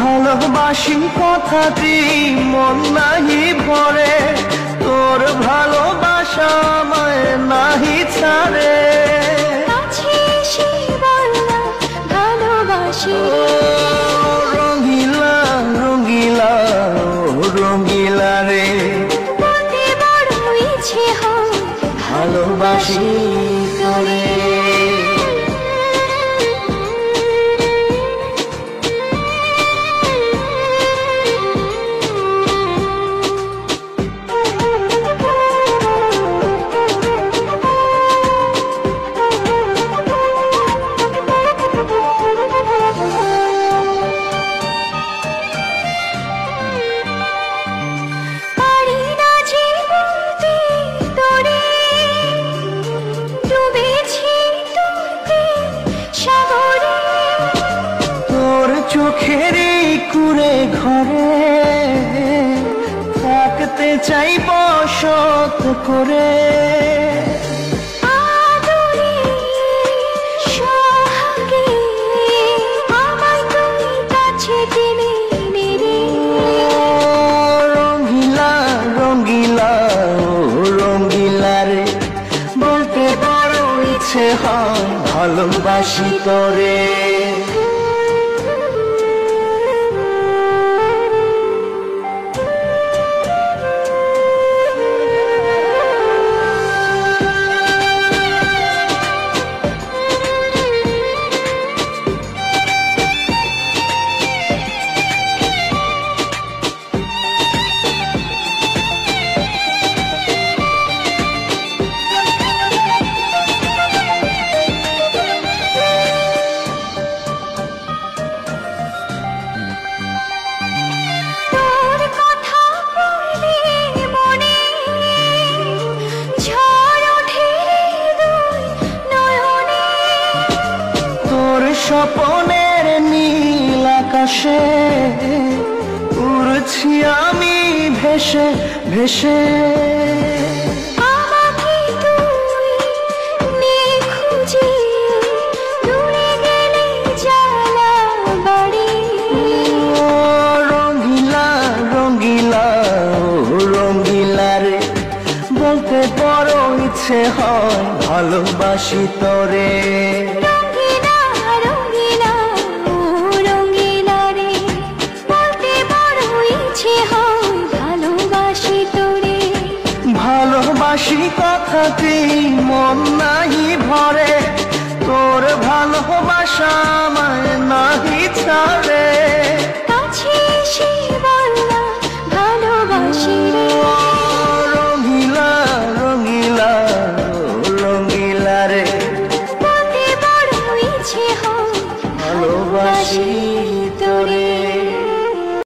ভালোবাসি কথাটি মন নাহি ভরে, তোর ভালোবাসা আমায় নাহি ছাড়ে। ভালোবাসি রঙ্গিলা রঙ্গিলা রঙ্গিলা রে, বড় ইচ্ছে হয় ভালোবাসি তোরে। চোখের কুড়ে ঘরে থাকতে চাই বসত করে, রঙ্গিলা রঙ্গিলা রঙ্গিলা রে, বলতে বড় ইচ্ছে হয় ভালোবাসি তোরে। স্বপনের নীল আকাশে উড়ছি আমি ভেসে ভেসে, রঙ্গিলা রঙ্গিলা রঙ্গিলা রে, বলতে বড় ইচ্ছে হয় ভালোবাসি তোরে। ভালোবাসি কথাটি মন নাহি ভরে, তোর ভালোবাসা আমায় নাহি ছাড়ে। ভালোবাসি রঙ্গিলা রঙ্গিলা রঙ্গিলা রে, বড় ইচ্ছে হয় ভালোবাসি।